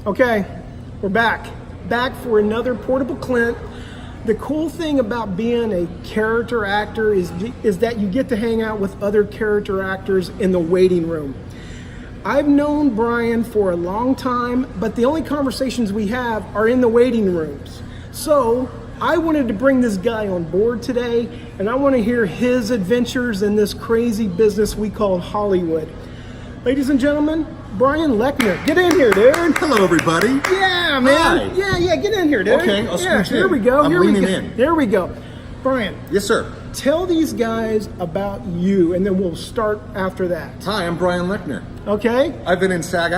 Okay, we're back. Back for another Portable Clint. The cool thing about being a character actor is that you get to hang out with other character actors in the waiting room. I've known Brian for a long time, but the only conversations we have are in the waiting rooms. So I wanted to bring this guy on board today, and I want to hear his adventures in this crazy business we call Hollywood. Ladies and gentlemen, Brian Leckner. Get in here, dude. Hello, everybody. Yeah, man. Hi. Yeah, get in here, dude. Okay, I'll scooch in. Here we go. I'm leaning in. There we go. Brian. Yes, sir. Tell these guys about you, and then we'll start after that. Hi, I'm Brian Leckner. Okay. I've been in SAG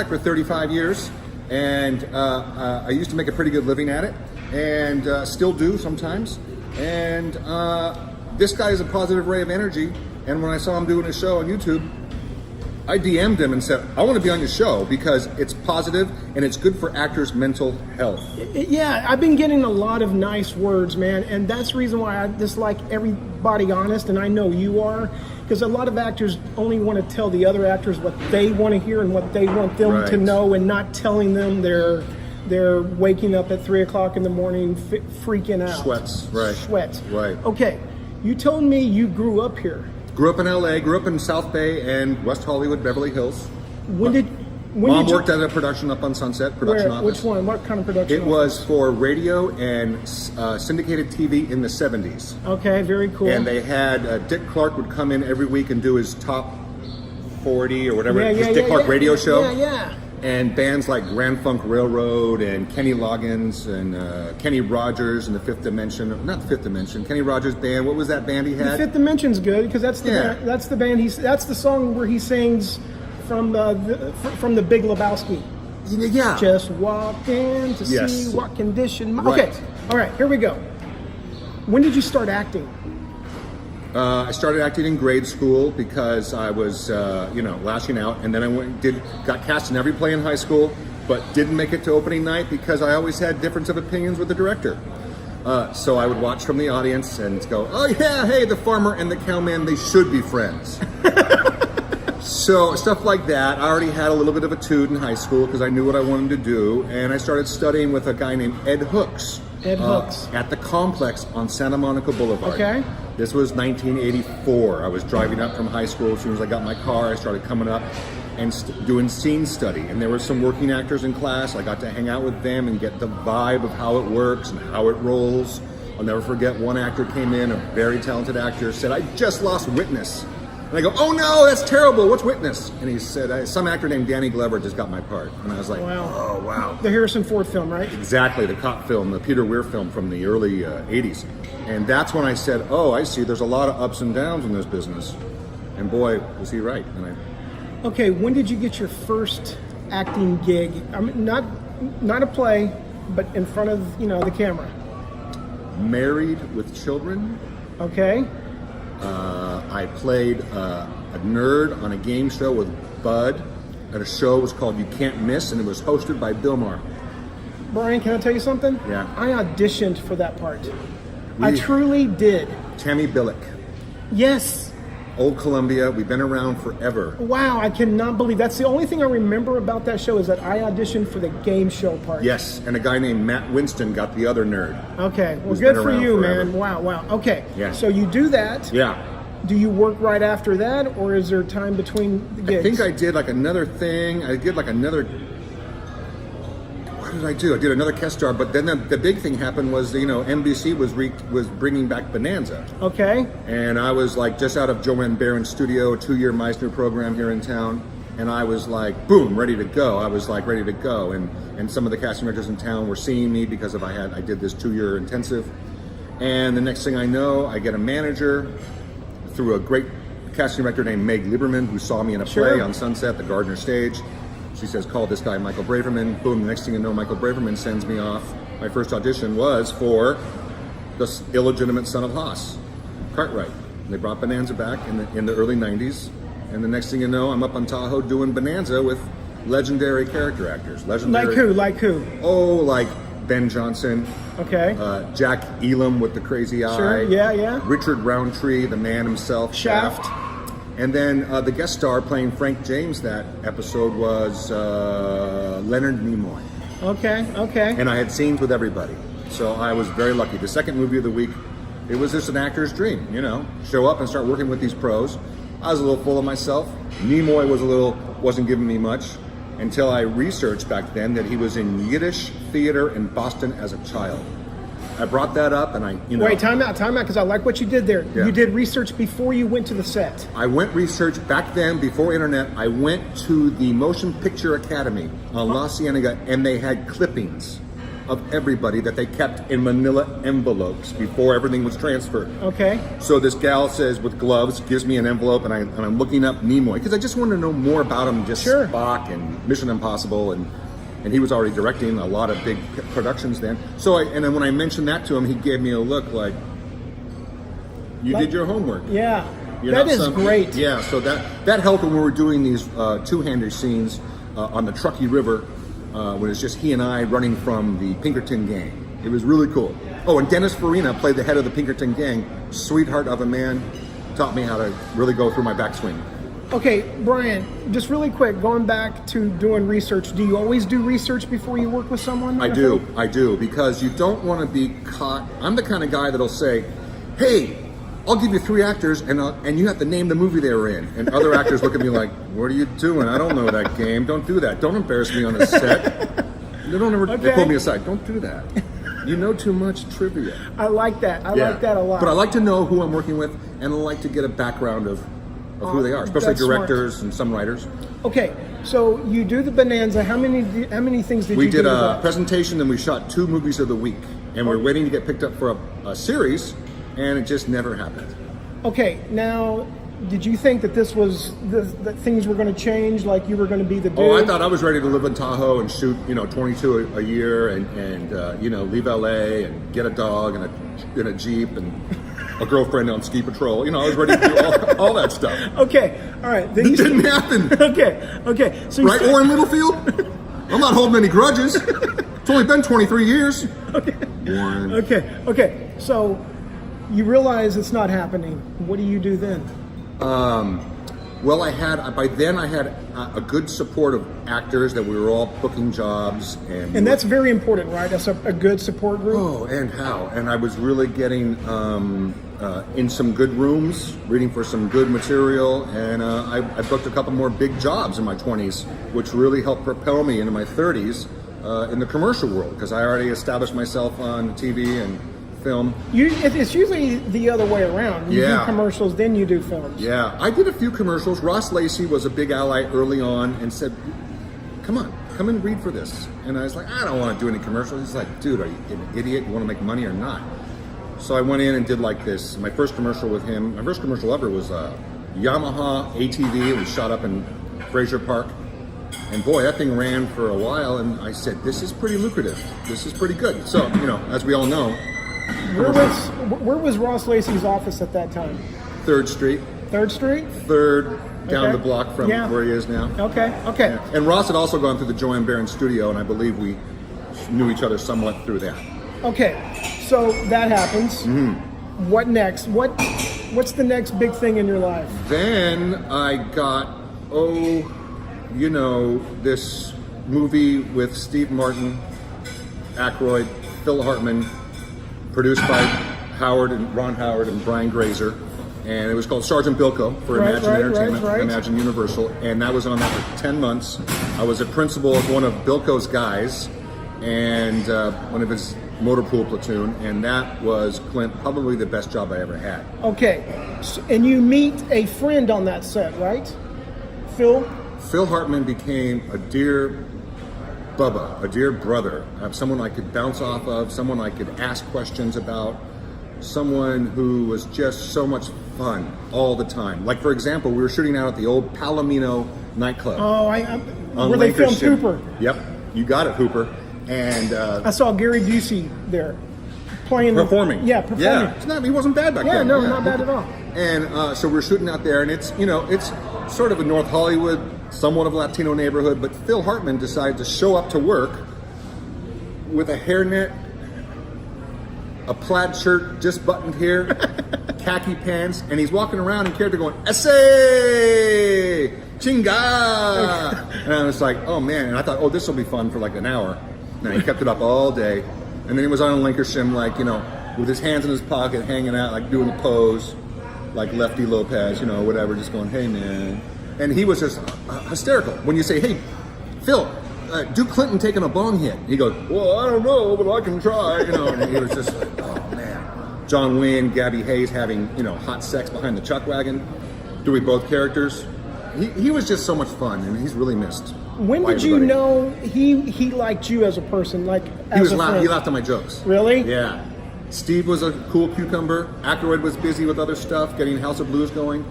for 35 years, and I used to make a pretty good living at it, and still do sometimes. And this guy is a positive ray of energy, and when I saw him doing a show on YouTube, I DM'd him and said, I want to be on your show because it's positive and it's good for actors' mental health. Yeah, I've been getting a lot of nice words, man, and that's the reason why I dislike everybody honest, and I know you are, because a lot of actors only want to tell the other actors what they want to hear and what they want them to know, and not telling them they're waking up at 3 o'clock in the morning freaking out. Sweats. Right. Okay, you told me you grew up here. Grew up in LA, grew up in South Bay and West Hollywood, Beverly Hills. Mom worked at a production up on Sunset, production office. Which one? What kind of production? It was for radio and syndicated TV in the 70s. Okay, very cool. And they had, Dick Clark would come in every week and do his top 40 or whatever, his Dick Clark radio show. Yeah. And bands like Grand Funk Railroad and Kenny Loggins and Kenny Rogers and the Fifth Dimension, not the Fifth Dimension, Kenny Rogers band. What was that band he had? The Fifth Dimension's good because that's the band. That's the song where he sings from the Big Lebowski. Yeah. Just walk in to see what condition. Okay. All right. Here we go. When did you start acting? I started acting in grade school because I was, lashing out, and then I got cast in every play in high school, but didn't make it to opening night because I always had difference of opinions with the director. So I would watch from the audience and go, oh yeah, hey, the farmer and the cowman, they should be friends. So stuff like that. I already had a little bit of a toot in high school because I knew what I wanted to do, and I started studying with a guy named Ed Hooks. At the Complex on Santa Monica Boulevard. Okay. This was 1984. I was driving up from high school. As soon as I got my car, I started coming up and doing scene study. And there were some working actors in class. I got to hang out with them and get the vibe of how it works and how it rolls. I'll never forget one actor came in, a very talented actor, said, I just lost Witness. And I go, oh no, that's terrible. What's Witness? And he said, some actor named Danny Glover just got my part. And I was like, oh, wow. The Harrison Ford film, right? Exactly, the cop film, the Peter Weir film from the early 80s. And that's when I said, oh, I see, there's a lot of ups and downs in this business. And boy, was he right. Okay, when did you get your first acting gig? I mean, not a play, but in front of, the camera. Married with Children. Okay. I played a nerd on a game show with Bud at a show. It was called You Can't Miss, and it was hosted by Bill Maher. Brian, can I tell you something? Yeah. I auditioned for that part. I truly did. Tammy Billick. Yes. Old Columbia. We've been around forever. Wow, I cannot believe that's the only thing I remember about that show is that I auditioned for the game show part. Yes, and a guy named Matt Winston got the other nerd. Okay, well, good for you, man. Wow. Okay, so you do that. Yeah. Do you work right after that, or is there time between the gigs? I think I did like another thing. What did I do? I did another guest star, but then the big thing happened was, NBC was bringing back Bonanza. Okay. And I was like just out of Joanne Barron's studio, a 2-year Meisner program here in town, and I was like, boom, ready to go. I was like ready to go, and some of the casting directors in town were seeing me because I did this 2-year intensive, and the next thing I know, I get a manager through a great casting director named Meg Lieberman, who saw me in a play on Sunset, the Gardner stage. She says, call this guy Michael Braverman. Boom, the next thing you know, Michael Braverman sends me off. My first audition was for the illegitimate son of Haas, Cartwright. They brought Bonanza back in the early 90s. And the next thing you know, I'm up on Tahoe doing Bonanza with legendary character actors. Like who? Oh, like Ben Johnson. Okay. Jack Elam with the crazy eye. Sure, yeah. Richard Roundtree, the man himself. Shaft. And then the guest star playing Frank James that episode was Leonard Nimoy. Okay. And I had scenes with everybody. So I was very lucky. The second movie of the week, it was just an actor's dream, show up and start working with these pros. I was a little full of myself. Nimoy wasn't giving me much until I researched back then that he was in Yiddish theater in Boston as a child. I brought that up and Wait, time out, because I like what you did there. Yeah. You did research before you went to the set. I went research back then, before internet. I went to the Motion Picture Academy on La Cienega, and they had clippings of everybody that they kept in manila envelopes before everything was transferred. Okay. So this gal says, with gloves, gives me an envelope, and I'm looking up Nimoy, because I just wanted to know more about him, just Sure. Spock and Mission Impossible, and he was already directing a lot of big productions then. So and then when I mentioned that to him, he gave me a look like, you did your homework. Yeah, that is great. Yeah, so that helped when we were doing these two-hander scenes on the Truckee River, when it's just he and I running from the Pinkerton gang. It was really cool. Oh, and Dennis Farina played the head of the Pinkerton gang. Sweetheart of a man, taught me how to really go through my backswing. Okay, Brian, just really quick, going back to doing research, do you always do research before you work with someone? I do, because you don't want to be caught. I'm the kind of guy that'll say, hey, I'll give you 3 actors, and you have to name the movie they were in. And other actors look at me like, what are you doing? I don't know that game. Don't do that. Don't embarrass me on a set. They pull me aside. Don't do that. You know too much trivia. I like that. I like that a lot. But I like to know who I'm working with, and I like to get a background of who they are, especially directors and some writers. Okay, so you do the Bonanza. How many things did you do? We did with a that? presentation, and we shot 2 movies of the week, and we're waiting to get picked up for a series, and it just never happened. Okay, now, did you think that that things were going to change, like you were going to be the dude? Oh, I thought I was ready to live in Tahoe and shoot, 22 a year, and leave LA and get a dog and a Jeep and a girlfriend on ski patrol. I was ready to do all that stuff. Okay, all right. Then It didn't happen. Okay. So Right, Warren Littlefield? I'm not holding any grudges. It's only been 23 years. Okay. Warren. Okay. So you realize it's not happening. What do you do then? Well, by then I had a good support of actors that we were all booking jobs, and that's very important, right? That's a good support group. Oh, and how? And I was really getting in some good rooms, reading for some good material, and I booked a couple more big jobs in my 20s, which really helped propel me into my 30s in the commercial world, because I already established myself on TV and film. It's usually the other way around. You do commercials, then you do films. Yeah, I did a few commercials. Ross Lacey was a big ally early on and said, come and read for this. And I was like, I don't want to do any commercials. He's like, dude, are you an idiot? You want to make money or not? So I went in and did like this. My first commercial with him, my first commercial ever was Yamaha ATV. It was shot up in Fraser Park. And boy, that thing ran for a while. And I said, this is pretty lucrative. This is pretty good. So, as we all know, where was Ross Lacey's office at that time? 3rd Street. 3rd Street? 3rd down the block from where he is now. Okay. Yeah. And Ross had also gone through the Joanne Baron studio, and I believe we knew each other somewhat through that. Okay, so that happens. Mm-hmm. What next? What's the next big thing in your life? Then I got, this movie with Steve Martin, Aykroyd, Phil Hartman, produced by Ron Howard and Brian Grazer, and it was called Sergeant Bilko for Imagine Entertainment, Imagine Universal, and that was on that for 10 months. I was a principal of one of Bilko's guys, and one of his motor pool platoon, and that was, Clint, probably the best job I ever had. Okay, and you meet a friend on that set, right? Phil Hartman became a dear Bubba, a dear brother, someone I could bounce off of, someone I could ask questions about, someone who was just so much fun all the time. Like, for example, we were shooting out at the old Palomino nightclub. Oh, where they filmed Hooper. Yep, you got it, Hooper. And I saw Gary Busey there performing. Yeah, performing. Yeah, he wasn't bad back then. No, not bad at all. And so we're shooting out there, and it's sort of a North Hollywood, somewhat of a Latino neighborhood, but Phil Hartman decided to show up to work with a hairnet a plaid shirt just buttoned here, khaki pants, and he's walking around in character going, "Essay! Chinga!" And I was like, oh man, and I thought, oh, this will be fun for like an hour. And he kept it up all day. And then he was on a Linkershim, like, you know, with his hands in his pocket, hanging out, like doing a pose, like Lefty Lopez, you know, whatever, just going, hey man. And he was just hysterical. When you say, hey, Phil, do Clinton taking a bong hit? He goes, well, I don't know, but I can try, you know. And he was just like, oh man. John Wayne, Gabby Hayes having, you know, hot sex behind the chuck wagon, doing both characters. He was just so much fun, and he's really missed. When did you know he liked you as a person? Like as a friend? He laughed at my jokes. Really? Yeah. Steve was a cool cucumber. Aykroyd was busy with other stuff, getting House of Blues going.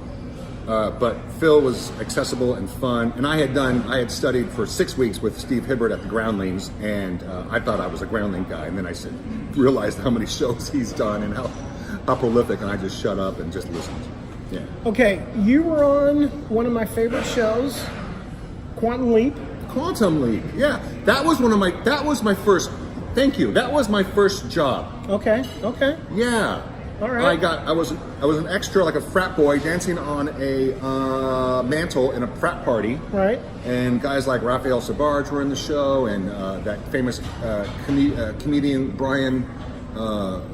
But Phil was accessible and fun. And I had studied for 6 weeks with Steve Hibbert at the Groundlings, and I thought I was a Groundling guy. And then I realized how many shows he's done and how prolific, and I just shut up and just listened. Yeah. Okay, you were on one of my favorite shows, Quantum Leap. Quantum Leap, yeah. That was my first, thank you. That was my first job. Okay. Yeah. All right. I was an extra, like a frat boy, dancing on a mantle in a frat party. Right. And guys like Raphael Sabarge were in the show, and that famous comedian Brian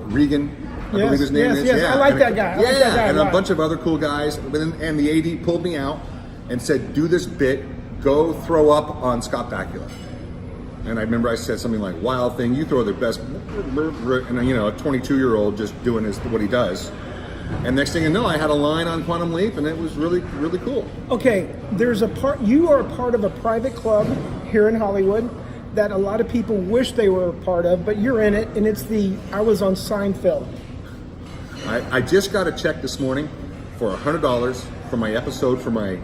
Regan, I believe his name is. Yes, yeah. I like that guy. And a bunch of other cool guys. And the AD pulled me out and said, do this bit, go throw up on Scott Bakula. And I remember I said something like, wild thing, you throw the best, and you know, a 22-year-old just doing what he does. And next thing you know, I had a line on Quantum Leap, and it was really, really cool. Okay, you are a part of a private club here in Hollywood that a lot of people wish they were a part of, but you're in it, and it's I was on Seinfeld. I just got a check this morning for $100 for my episode for my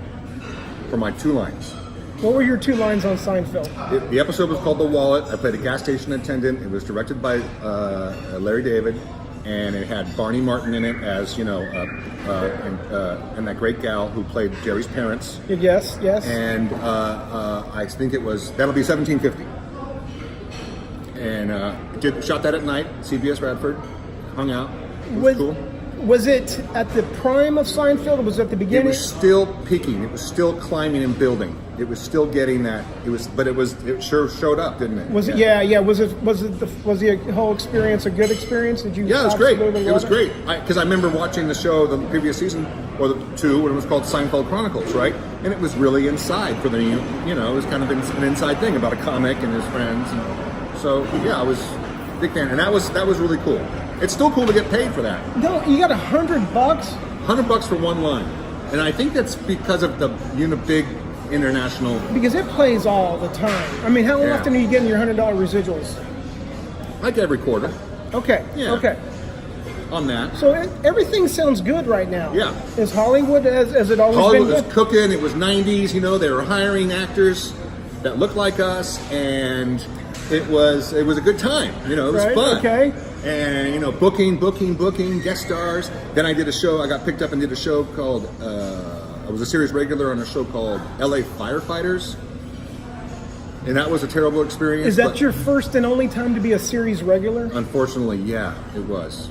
2 lines. What were your 2 lines on Seinfeld? The episode was called The Wallet. I played a gas station attendant. It was directed by Larry David, and it had Barney Martin in it as, you know, and that great gal who played Jerry's parents. Yes. And I think that'll be $17.50. And shot that at night, CBS Radford, hung out. It was cool. Was it at the prime of Seinfeld, or was it at the beginning? It was still peaking. It was still climbing and building. It was still getting that. It sure showed up, didn't it? Was it? Yeah. Was the whole experience a good experience? Did you? Yeah, it was great. It was great because I remember watching the show the previous season or the 2 when it was called Seinfeld Chronicles, right? And it was really inside for the it was kind of an inside thing about a comic and his friends. And so yeah, I was a big fan, and that was really cool. It's still cool to get paid for that. No, you got $100. $100 for 1 line, and I think that's because of the big international. Because it plays all the time. I mean, how often are you getting your $100 residuals? Like every quarter. Okay. Yeah. Okay. On that. So everything sounds good right now. Yeah. Is Hollywood as it always Hollywood been? Was cooking. It was 90s. You know, they were hiring actors that looked like us, and it was a good time. You know, it was fun. Okay. And you know, booking, guest stars. Then I did a show. I got picked up and did a show called. I was a series regular on a show called L.A. Firefighters, and that was a terrible experience. Is that your first and only time to be a series regular? Unfortunately, yeah, it was.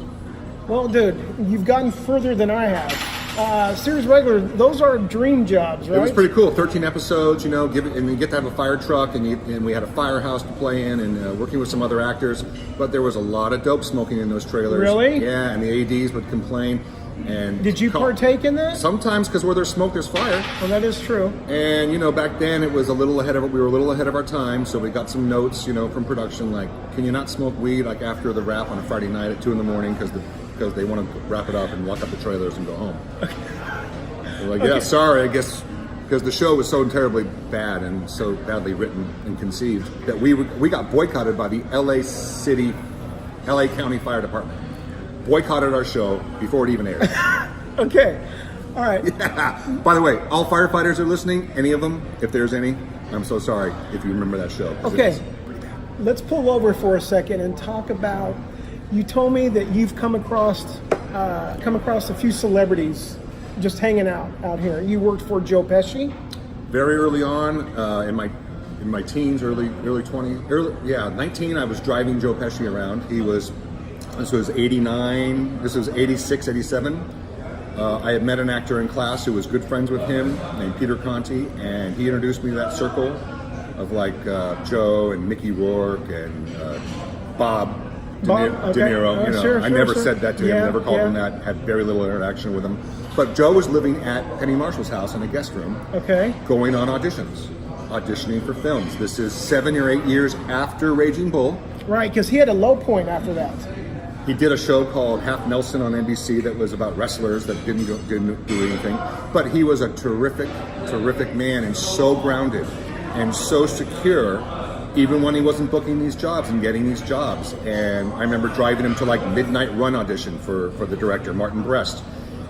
Well, dude, you've gotten further than I have. Series regular, those are dream jobs, right? It was pretty cool. 13 episodes, you know, and you get to have a fire truck, and we had a firehouse to play in, and working with some other actors. But there was a lot of dope smoking in those trailers. Really? Yeah, and the ADs would complain. And did you partake in that? Sometimes, because where there's smoke, there's fire. Well, that is true. And you know, back then it was we were a little ahead of our time, so we got some notes, you know, from production like, can you not smoke weed like after the wrap on a Friday night at 2 a.m. because they want to wrap it up and lock up the trailers and go home. We're like, yeah, sorry, I guess, because the show was so terribly bad and so badly written and conceived that we got boycotted by the LA County Fire Department. Boycotted our show before it even aired. Okay, all right. Yeah. By the way, all firefighters are listening, any of them, if there's any, I'm so sorry if you remember that show. Okay, let's pull over for a second and talk about, you told me that you've come across a few celebrities just hanging out here. You worked for Joe Pesci? Very early on, in my teens, early 20s, 19, I was driving Joe Pesci around. He was This was 89, this was 86, 87. I had met an actor in class who was good friends with him named Peter Conti, and he introduced me to that circle of like Joe and Mickey Rourke and Bob De Niro. You know, I never said that to him, never called him that, had very little interaction with him. But Joe was living at Penny Marshall's house in a guest room, going on auditioning for films. This is 7 or 8 years after Raging Bull. Right, because he had a low point after that. He did a show called Half Nelson on NBC that was about wrestlers that didn't do anything. But he was a terrific man, and so grounded and so secure, even when he wasn't booking these jobs and getting these jobs. And I remember driving him to like Midnight Run audition for the director, Martin Brest.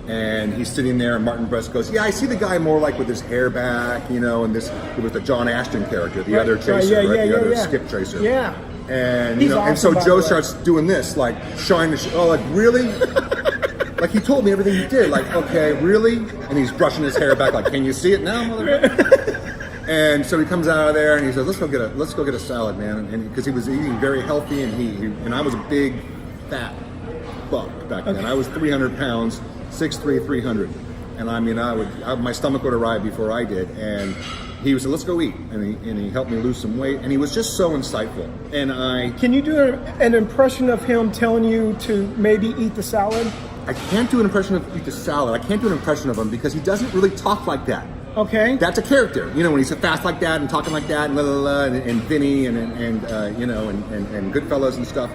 And he's sitting there, and Martin Brest goes, "Yeah, I see the guy more like with his hair back, you know." And it was the John Ashton character, the other chaser, the other skip chaser. Yeah. And you know, awesome, and so Joe starts doing this, like showing the oh, like really, like he told me everything he did, like okay, really, and he's brushing his hair back, like, can you see it now, motherfucker? And so he comes out of there and he says, let's go get a salad, man, and because he was eating very healthy, and I was a big fat buck back then. I was 300 pounds, 6'3", 300, and I mean, my stomach would arrive before I did, and he said, let's go eat, and he helped me lose some weight, and he was just so insightful. And Can you do an impression of him telling you to maybe eat the salad? I can't do an impression of eat the salad. I can't do an impression of him because he doesn't really talk like that. Okay. That's a character, you know, when he's fast like that and talking like that, and and Vinny and you know, and Goodfellas and stuff.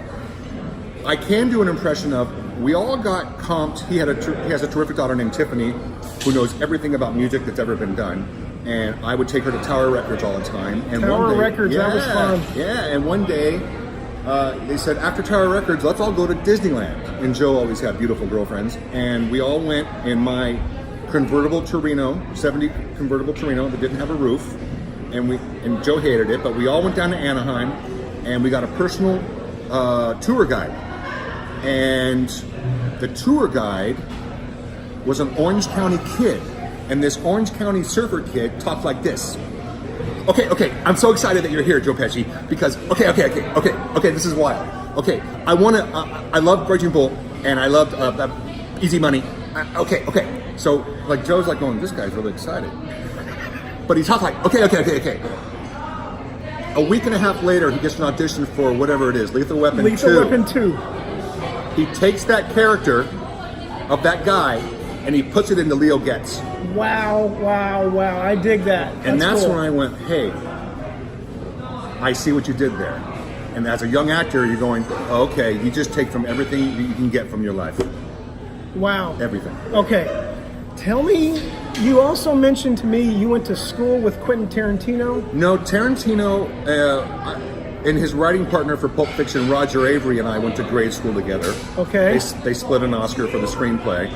I can do an impression of. We all got comped. He has a terrific daughter named Tiffany, who knows everything about music that's ever been done. And I would take her to Tower Records all the time. And Tower Records, that was fun. Yeah, and one day they said, after Tower Records, let's all go to Disneyland. And Joe always had beautiful girlfriends. And we all went in my convertible Torino, 70 convertible Torino that didn't have a roof. And Joe hated it, but we all went down to Anaheim, and we got a personal tour guide. And the tour guide was an Orange County kid. And this Orange County surfer kid talked like this. Okay, I'm so excited that you're here, Joe Pesci, because, okay, this is wild. Okay, I love Raging Bull, and I loved Easy Money. Okay. So, like, Joe's like going, this guy's really excited. But he talked like, okay. A week and a half later, he gets an audition for whatever it is, Lethal Weapon 2. Lethal Weapon 2. He takes that character of that guy, and he puts it into Leo Getz. Wow. I dig that. That's cool. when I went, hey, I see what you did there. And as a young actor, you're going, oh, okay, you just take from everything that you can get from your life. Wow. Everything. Okay. Tell me, you also mentioned to me you went to school with Quentin Tarantino? No, Tarantino, and his writing partner for Pulp Fiction, Roger Avery, and I went to grade school together. Okay. They split an Oscar for the screenplay.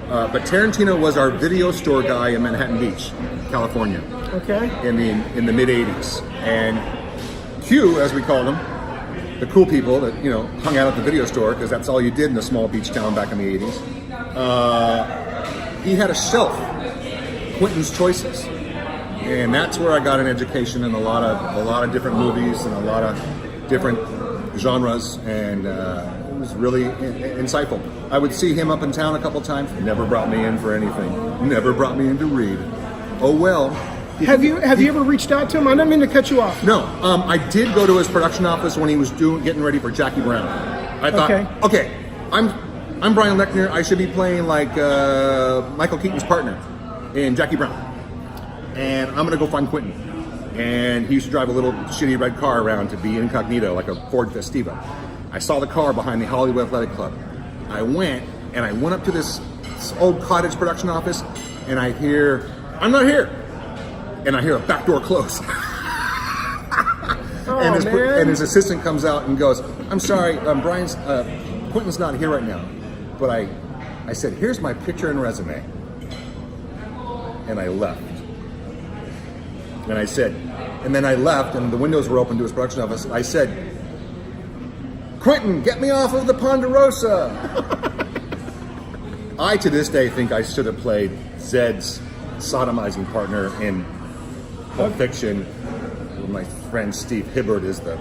But Tarantino was our video store guy in Manhattan Beach, California. Okay. In the mid '80s, and Q, as we called them, the cool people that hung out at the video store because that's all you did in a small beach town back in the '80s. He had a shelf, Quentin's Choices, and that's where I got an education in a lot of different movies and a lot of different genres, and it was really insightful. I would see him up in town a couple times. Never brought me in for anything. Never brought me in to read. Oh well. Have you ever reached out to him? I don't mean to cut you off. No, I did go to his production office when he was getting ready for Jackie Brown. I thought, okay, I'm Brian Leckner. I should be playing like Michael Keaton's partner in Jackie Brown, and I'm gonna go find Quentin. And he used to drive a little shitty red car around to be incognito, like a Ford Festiva. I saw the car behind the Hollywood Athletic Club. I went up to this old cottage production office, and I hear, "I'm not here," and I hear a back door close. And his assistant comes out and goes, "I'm sorry, Quentin's not here right now." But I said, "Here's my picture and resume," and I left. And I said, and then I left, and the windows were open to his production office. I said, "Quentin, get me off of the Ponderosa." I, to this day, think I should have played Zed's sodomizing partner in Pulp Fiction. My friend Steve Hibbert is the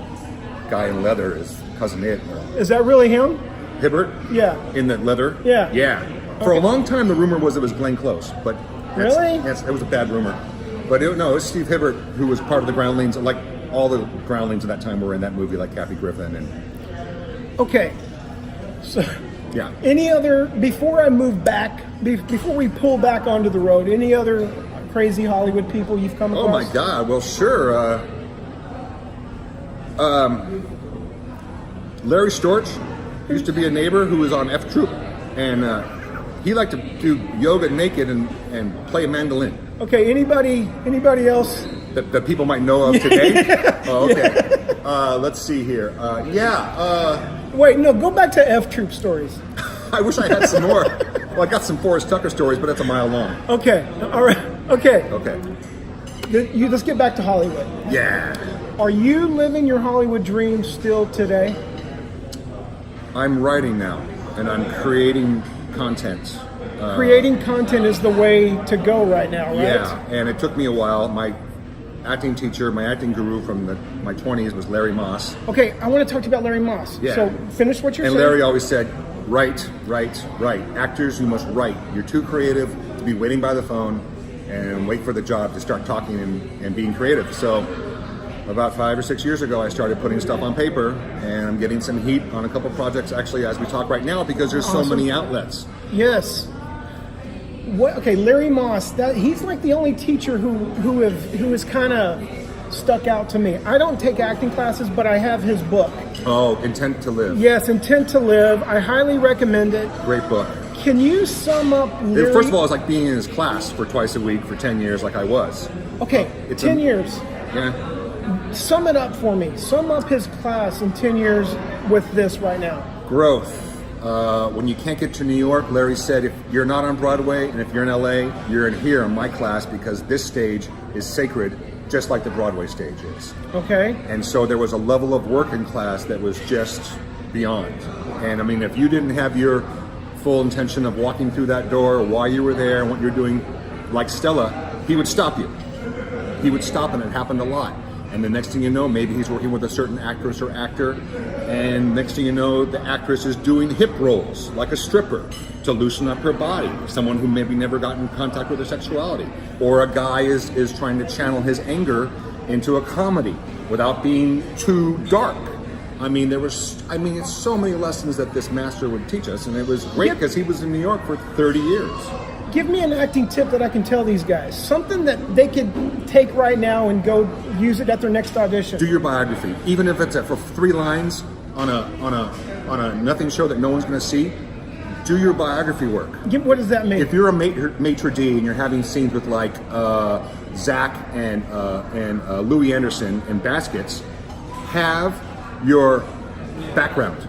guy in leather is Cousin It. Is that really him? Hibbert? Yeah. In the leather? Yeah. Yeah. For a long time, the rumor was it was Glenn Close, but Really? Yes, it was a bad rumor. But it was Steve Hibbert, who was part of the Groundlings. Like all the Groundlings at that time were in that movie, like Kathy Griffin and. Okay. So, yeah. Any other, before I move back, before we pull back onto the road, any other crazy Hollywood people you've come across? Oh my God! Well, sure. Larry Storch used to be a neighbor who was on F Troop, and he liked to do yoga naked and play a mandolin. Okay. Anybody else? That people might know of today? Oh, okay. Yeah. Let's see here. Wait, no, go back to F Troop stories. I wish I had some more. Well, I got some Forrest Tucker stories, but that's a mile long. Okay, all right, okay. Okay. Let's get back to Hollywood. Yeah. Are you living your Hollywood dream still today? I'm writing now, and I'm creating content. Creating content is the way to go right now, right? Yeah, and it took me a while. My acting teacher, my acting guru from my 20s was Larry Moss. Okay, I want to talk to you about Larry Moss. Yeah. So finish what you're And saying. Larry always said, write, write, write. Actors, you must write. You're too creative to be waiting by the phone and wait for the job to start talking and being creative. So about 5 or 6 years ago, I started putting stuff on paper, and I'm getting some heat on a couple projects actually as we talk right now because there's so many outlets. Yes. Okay, Larry Moss. He's like the only teacher who has kind of stuck out to me. I don't take acting classes, but I have his book. Oh, Intent to Live. Yes, Intent to Live. I highly recommend it. Great book. Can you sum up Larry? First of all, it's like being in his class for twice a week for 10 years like I was. Okay, 10 years. Yeah. Sum it up for me. Sum up his class in 10 years with this right now. Growth. When you can't get to New York, Larry said, if you're not on Broadway and if you're in LA, you're in here in my class because this stage is sacred, just like the Broadway stage is. Okay. And so there was a level of work in class that was just beyond. And I mean, if you didn't have your full intention of walking through that door, why you were there and what you're doing, like Stella, he would stop you. He would stop, and it happened a lot. And the next thing you know, maybe he's working with a certain actress or actor, and next thing you know, the actress is doing hip rolls like a stripper to loosen up her body, someone who maybe never got in contact with her sexuality. Or a guy is trying to channel his anger into a comedy without being too dark. I mean, it's so many lessons that this master would teach us, and it was great because he was in New York for 30 years. Give me an acting tip that I can tell these guys. Something that they could take right now and go use it at their next audition. Do your biography, even if it's for 3 lines on a nothing show that no one's going to see. Do your biography work. What does that mean? If you're a maitre d' and you're having scenes with like Zach and Louis Anderson in Baskets, have your background.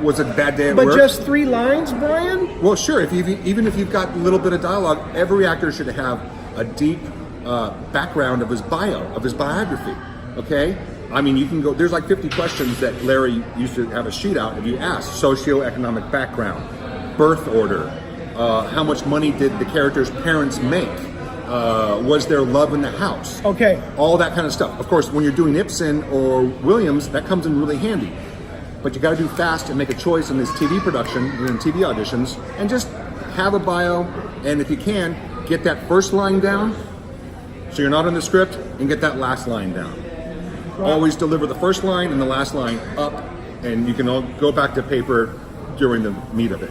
Was it a bad day at work? But just 3 lines, Brian? Well, sure. Even if you've got a little bit of dialogue, every actor should have a deep background of his bio, of his biography. Okay? I mean, you can go. There's like 50 questions that Larry used to have a sheet out. If you ask socioeconomic background, birth order, how much money did the character's parents make? Was there love in the house? Okay. All that kind of stuff. Of course, when you're doing Ibsen or Williams, that comes in really handy. But you got to do fast and make a choice in this TV production, in TV auditions, and just have a bio. And if you can, get that first line down, so you're not in the script, and get that last line down. Right. Always deliver the first line and the last line up, and you can all go back to paper during the meat of it.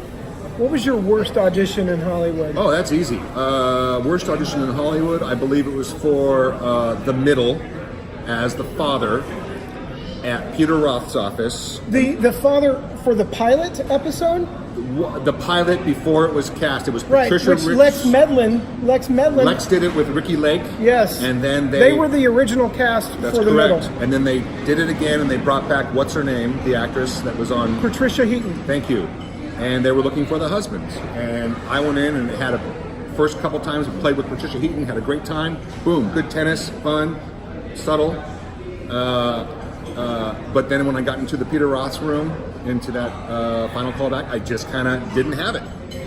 What was your worst audition in Hollywood? Oh, that's easy. Worst audition in Hollywood, I believe it was for The Middle as the father at Peter Roth's office. The father for the pilot episode? The pilot before it was cast. It was right, Patricia which Lex Medlin. Lex did it with Ricky Lake. Yes. And then they were the original cast for that's The correct. Middle. And then they did it again, and they brought back, what's her name, the actress that was on... Patricia Heaton. Thank you. And they were looking for the husbands. And I went in and had first couple times played with Patricia Heaton, had a great time. Boom, good tennis, fun, subtle. But then when I got into the Peter Roth's room, into that final callback, I just kind of didn't have it.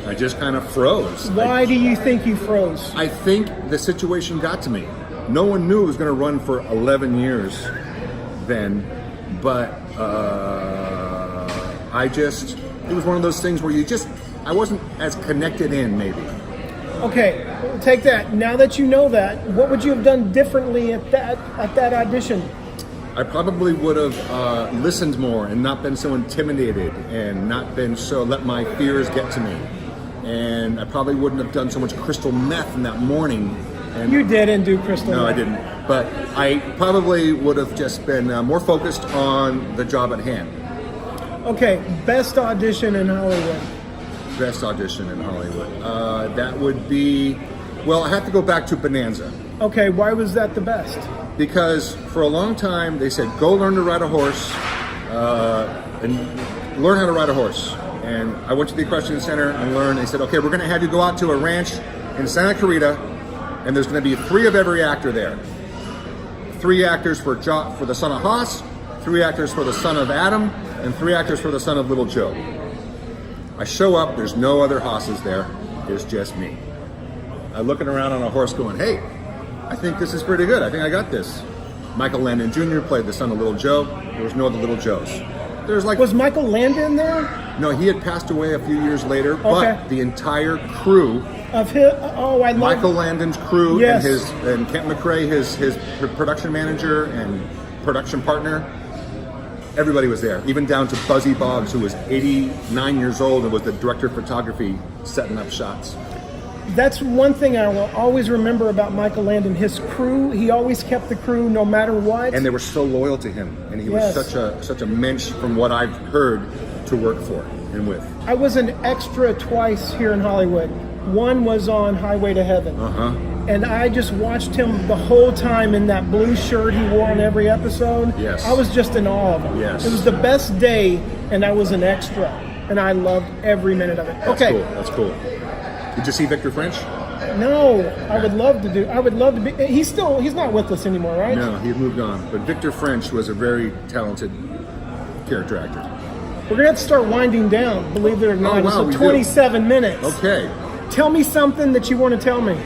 I just kind of froze. Why do you think you froze? I think the situation got to me. No one knew it was going to run for 11 years then. but it was one of those things where I wasn't as connected in, maybe. Okay, take that. Now that you know that, what would you have done differently at that audition? I probably would have listened more and not been so intimidated and not been so let my fears get to me. And I probably wouldn't have done so much crystal meth in that morning. And You didn't do crystal no, meth. I didn't. But I probably would have just been more focused on the job at hand. Okay, best audition in Hollywood. Best audition in Hollywood. That would be, well, I have to go back to Bonanza. Okay, why was that the best? Because for a long time they said, go learn to ride a horse and learn how to ride a horse. And I went to the equestrian center and learned. They said, okay, we're going to have you go out to a ranch in Santa Clarita, and there's going to be 3 of every actor there. 3 actors for the son of Haas, 3 actors for the son of Adam, and 3 actors for the son of Little Joe. I show up, there's no other Haases there, there's just me. I'm looking around on a horse going, hey, I think this is pretty good, I think I got this. Michael Landon Jr. played the son of Little Joe, there was no other Little Joes. Was Michael Landon there? No, he had passed away a few years later, but the entire crew Of his, I love Michael Landon's crew Yes. and Kent McRae, his production manager and production partner, everybody was there, even down to Buzzy Boggs, who was 89 years old and was the director of photography setting up shots. That's one thing I will always remember about Michael Landon. His crew, he always kept the crew no matter what. And they were so loyal to him, and he Yes. was such a mensch from what I've heard to work for and with. I was an extra twice here in Hollywood. One was on Highway to Heaven. And I just watched him the whole time in that blue shirt he wore on every episode. Yes. I was just in awe of him. Yes. It was the best day, and I was an extra. And I loved every minute of it. That's Okay. cool. That's cool. Did you see Victor French? No, I would love to be. He's not with us anymore, right? No, he moved on. But Victor French was a very talented character actor. We're going to have to start winding down, believe it or not. wow, we It's do. 27 minutes. Okay. Tell me something that you want to tell me.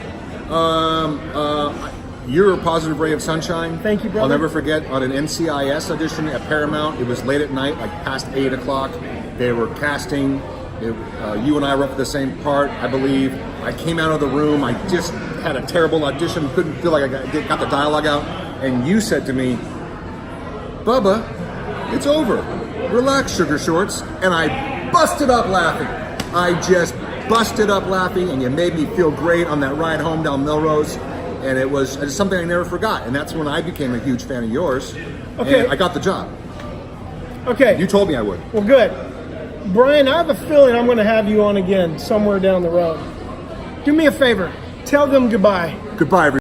You're a positive ray of sunshine. Thank you, brother. I'll never forget on an NCIS audition at Paramount. It was late at night, like past 8 o'clock. They were casting. You and I were up for the same part, I believe. I came out of the room. I just had a terrible audition. Couldn't feel like I got the dialogue out. And you said to me, Bubba, it's over. Relax, Sugar Shorts. And I busted up laughing. I just busted up laughing, and you made me feel great on that ride home down Melrose. And it was just something I never forgot. And that's when I became a huge fan of yours. Okay. And I got the job. Okay. You told me I would. Well, good. Brian, I have a feeling I'm going to have you on again somewhere down the road. Do me a favor. Tell them goodbye. Goodbye, everybody.